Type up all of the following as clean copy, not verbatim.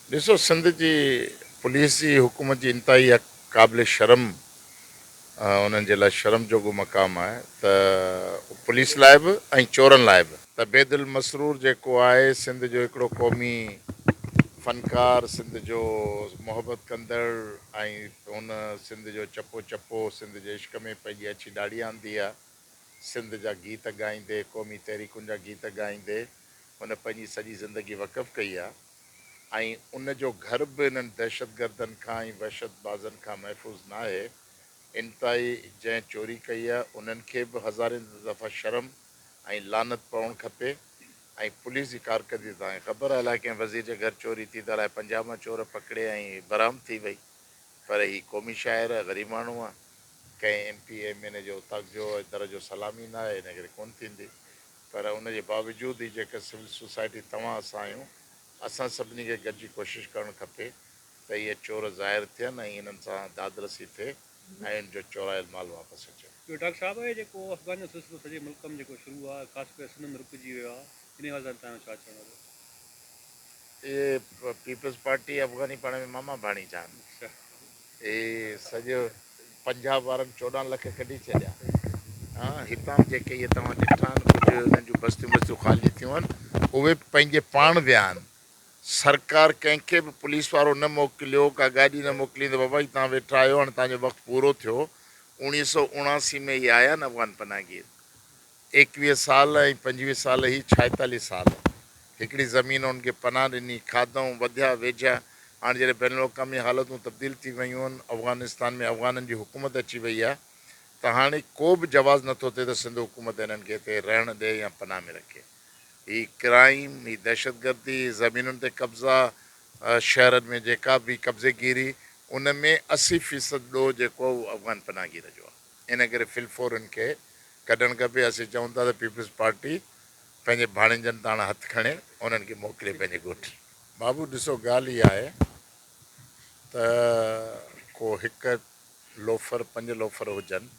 ॾिसो, सिंध जी पुलिस जी हुकूमत जी इंतिहाई क़ाबिल शर्म उन्हनि जे लाइ शर्म जोॻो मक़ामु आहे त पुलिस लाइ बि ऐं चोरनि लाइ बि। त बेदिल मसरूर जेको आहे सिंध जो हिकिड़ो क़ौमी फ़नकार, सिंध जो मोहबत कंदड़, ऐं हुन सिंध जो चपो चपो सिंध जे इश्क में पंहिंजी अछी ॾाढ़ी आंदी आहे। सिंध जा गीत ॻाईंदे, क़ौमी तहरीकुनि जा गीत ॻाईंदे हुन पंहिंजी सॼी ज़िंदगी वक़फ़ कई आहे। ऐं उनजो घर बि इन्हनि दहशतगर्दनि खां ऐं वहशतबाज़नि खां महफ़ूज़ न आहे। इंतिहाई जंहिं चोरी कई आहे उन्हनि खे बि हज़ारे दफ़ा शर्म ऐं लानत पवणु खपे। ऐं पुलिस जी कारकर्दगी तव्हांखे ख़बर आहे, अलाए कंहिं वज़ीर जे घर चोरी थी त अलाए 50 मां चोर पकिड़े ऐं बरामद थी वई। पर हीअ क़ौमी शाइर आहे, ग़रीब माण्हू आहे, कंहिं MP MLA जो उतां जो दर जो सलामी न आहे, इन करे कोन्ह थींदी। पर उनजे बावजूदि ही जेका सिविल सोसाइटी तव्हां असां आहियूं, असां सभिनी खे गॾिजी कोशिशि करणु खपे त इहे चोर ज़ाहिर थियनि ऐं इन्हनि सां दादरसी थिए ऐं इन जो चोरायल माल वापसि अचे। ॿियो डॉक्टर साहिबु, इहे जेको अफ़गान जो सिलसिलो सॼे मुल्क में जेको शुरू आहे, ख़ासि करे सिंध में रुकिजी वियो आहे, इन वजह तव्हांजो छा चवणो आहे? इहे पीपल्स पार्टी अफ़गानी पाण में मामा भाणीजा आहिनि। इहे सॼो पंजाब वारनि 14 लाख कढी छॾिया। हा, हितां जेके इहे तव्हां ॾिठा आहिनि, कुझु हुननि जूं बस्तियूं बस्तियूं ख़ाली थियूं आहिनि, उहे पंहिंजे पाण विया आहिनि। सरकार कंहिंखे बि पुलिस वारो न मोकिलियो, का गाॾी न मोकिली त बाबा तव्हां वेठा आहियो, हाणे तव्हांजो वक़्तु पूरो थियो। 1979 में इहे आया न अफ़गान पनाहगीर, 21 साल ऐं 25 साल ई 46 साल हिकिड़ी ज़मीन उनखे पनाह ॾिनी, खाधऊं, वधिया वेझिया। हाणे जॾहिं बैन अवी हालतूं तब्दील थी वियूं आहिनि, अफ़गानिस्तान में अफ़गाननि जी हुकूमत अची वई आहे, त हाणे को बि जवाज़ नथो थिए त सिंध हुकूमत हिननि खे हिते रहणु ॾिए या पनाह में रखे। ही क्राइम, ही दहशतगर्दी, ज़मीनुनि ते कब्ज़ा, शहरनि में जेका बि कब्ज़ेगिरी, उन में 80% ॾोह जेको अफ़गान पनाहगीर जो आहे। इन करे फिलफोर खे कढणु खपे। असीं चऊं था त पीपल्स पार्टी पंहिंजे भाणेजनि ताण हथु खणे उन्हनि खे मोकिले पंहिंजे ॻोठ। बाबू ॾिसो, ॻाल्हि इहा आहे त को हिकु लोफर 5 लोफर हुजनि,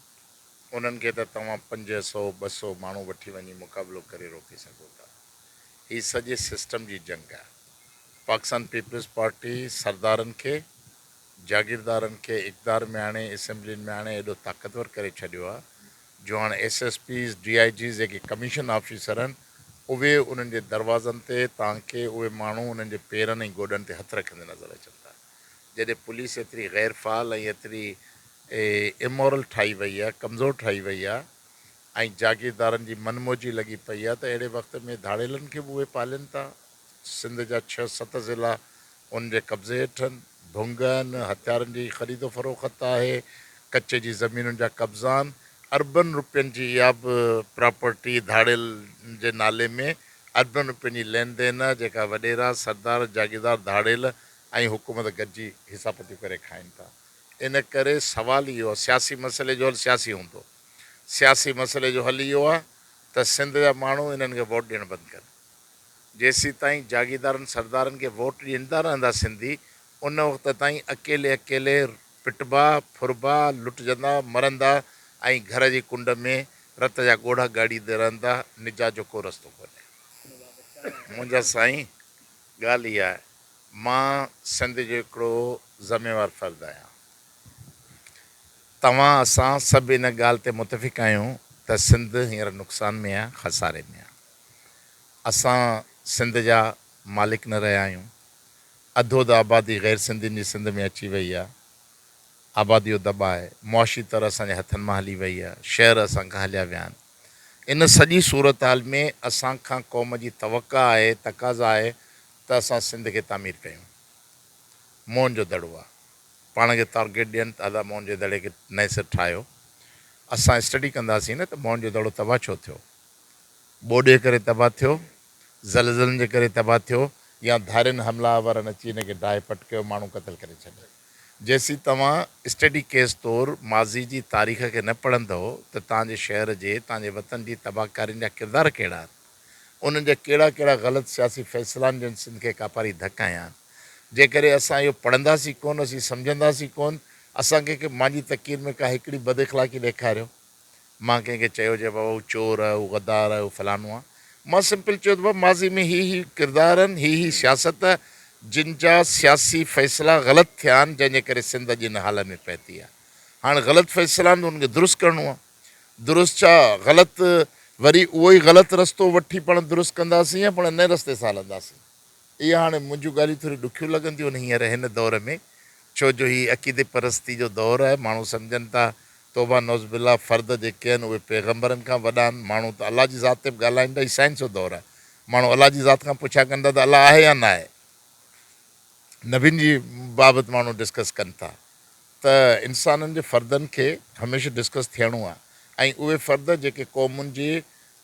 उन्हनि खे त तव्हां 500 200 माण्हू वठी वञी मुक़ाबिलो करे रोके सघो था। हीअ सॼे सिस्टम जी जंग आहे। पाकिस्तान पीपल्स पार्टी सरदारनि खे, जागीरदारनि खे इक़्तिदार में आणे, असेंबलियुनि में आणे एॾो ताक़तवर करे छॾियो आहे जो हाणे SSPs DIGs जेके कमीशन ऑफिसर आहिनि, उहे उन्हनि जे दरवाज़नि ते तव्हांखे उहे माण्हू उन्हनि जे पेरनि ऐं गोॾनि ते हथु रखंदे नज़र अचनि था। जॾहिं पुलिस एतिरी ग़ैर फ़ाल ऐं एतिरी इमोरल ठाही वई आहे, कमज़ोर ठाही वई आहे, ऐं जागीरदारनि जी मनमोजी लॻी पई आहे, त अहिड़े वक़्त में धाड़ेलनि खे बि उहे पालनि था। सिंध जा 6-7 ज़िला उन जे कब्ज़े हेठि आहिनि, भुंग आहिनि, हथियारनि जी ख़रीदो फ़रोख़्त आहे, कचे जी ज़मीनुनि जा कब्ज़ा आहिनि, अरबनि रुपयनि जी इहा बि प्रॉपर्टी धाड़ेल जे नाले में, अरबनि रुपयनि जी लेन देन आहे, जेका वॾेरा सरदार जागीरदार धाड़ेल ऐं हुकूमत गॾिजी हिसापतियूं करे खाइनि था। इन करे सुवाल इहो आहे, सियासी मसइले जो हल सियासी हूंदो, सियासी मसइले जो हल इहो आहे त सिंध जा माण्हू इन्हनि खे वोट ॾियणु बंदि कनि। जेसीं ताईं जागीरदारनि सरदारनि खे वोट ॾींदा रहंदा सिंधी, उन वक़्त ताईं अकेले अकेले पिटबा, फुरबा, लुटजंदा, मरंदा ऐं घर जी कुंड में रत जा ॻोढ़ा ॻाड़ींदा रहंदा। निजात जो को रस्तो कोन्हे। मुंहिंजा साईं, ॻाल्हि इहा आहे, मां सिंध जो हिकिड़ो ज़िमेवार फ़र्दु आहियां। तव्हां असां सभु इन ॻाल्हि ते मुतफ़िक़ आहियूं त सिंध हींअर नुक़सान में आहे, खसारे में आहे। असां सिंध जा मालिक न रहिया आहियूं। अधो त आबादी ग़ैर सिंधियुनि जी सिंध में अची वई आहे, आबादी जो दॿा आहे, मुआशी तरह असांजे हथनि मां हली वई आहे, शहर असांखां हलिया विया आहिनि। इन सॼी सूरत हाल में असांखां क़ौम जी तवका आहे, तक़ाज़ा आहे त असां सिंध खे तामीर कयूं। मोहन जो दड़ो आहे, पाण खे टारगेट ॾियनि त अदा मोहन जे दड़े खे नए सिर ठाहियो। असां स्टडी कंदासीं न त मोहन जो दड़ो तबाह छो थियो, ॿोॾे करे तबाह थियो, ज़लज़लनि जे करे तबाह थियो, या धारियुनि हमलावरनि अची हिनखे ढाहे पट कयो, माण्हू क़तल करे छॾियो। जेसीं तव्हां स्टडी केस तौरु माज़ी जी तारीख़ खे न पढ़ंदव त तव्हांजे शहर जे, तव्हांजे वतन जी तबाहकारियुनि जा किरदार कहिड़ा आहिनि, उन्हनि जा कहिड़ा कहिड़ा ग़लति सियासी फ़ैसिला आहिनि जिन सिंध खे कापारी धक आया आहिनि। जेकॾहिं असां इहो पढ़ंदासीं कोन, असीं सम्झंदासीं कोन, असां कंहिंखे मुंहिंजी तकीर में का हिकिड़ी बद इख़लाक़ी ॾेखारियो, मां कंहिंखे चयो जे बाबा हू चोर आहे, हू गद्दार आहे, हू फलाणो आहे, मां सिंपल चयो त बाबा माज़ी में ही किरदार आहिनि, ही सियासत जिन जा सियासी फ़ैसिला ग़लति थिया आहिनि जंहिंजे करे सिंध अॼु इन हाल में पहुती आहे। हाणे ग़लति फ़ैसिला आहिनि उनखे दुरुस्त करिणो आहे। दुरुस्त छा ग़लति वरी उहो ई ग़लति रस्तो वठी पाण दुरुस्त कंदासीं या पाण नए रस्ते सां हलंदासीं। इहा हाणे मुंहिंजूं ॻाल्हियूं थोरी ॾुखियूं लॻंदियूं आहिनि हींअर हिन दौर में, छो जो हीअ अक़ीदे परस्ती जो दौरु आहे। माण्हू सम्झनि था तौबा नौज़बिल्ला फ़र्द जेके आहिनि उहे पैगम्बरनि खां वॾा आहिनि। माण्हू त अलाह जी ज़ात ते बि ॻाल्हाईंदा, हीउ साइंस जो दौरु आहे। माण्हू अलाह जी ज़ात खां पुछा कंदा त अलाह आहे या न आहे। नबियुनि जी बाबति माण्हू डिस्कस कनि था त इंसाननि जे फ़र्दनि खे हमेशह डिस्कस थियणो आहे ऐं उहे फ़र्द जेके क़ौमुनि जी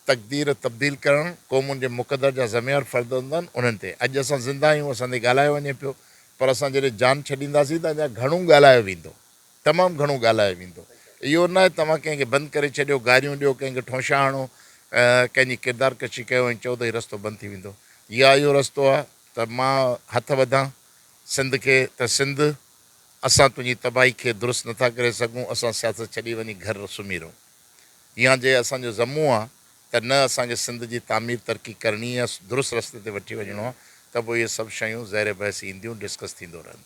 तक़दीर तब्दील करणु, क़ौमुनि जे मुक़दर जा ज़मेवार फ़र्द हूंदा आहिनि उन्हनि ते। अॼु असां ज़िंदा आहियूं, असांखे ॻाल्हायो वञे पियो, पर असां जॾहिं जान छॾींदासीं त अञा घणो ॻाल्हायो वेंदो, तमामु घणो ॻाल्हायो वेंदो। इहो न आहे तव्हां कंहिंखे बंदि करे छॾियो, गारियूं ॾियो, कंहिंखे ठोंशा हणो, कंहिंजी किरदार कशी कयो ऐं चओ त हीउ रस्तो बंदि थी वेंदो। इहा इहो रस्तो आहे त मां हथु वधां सिंध खे त सिंध असां तुंहिंजी तबाही खे दुरुस्त नथा करे सघूं, असां सियासत छॾी वञी घर सुम्ही रहूं। या जे असांजो ज़मू आहे त न असांखे सिंध जी तामीर तरक़ी करणी आहे, दुरुस्त रस्ते ते वठी वञिणो आहे, त पोइ इहे सभु शयूं ज़ैर बहस ईंदियूं, डिस्कस थींदो रहंदो।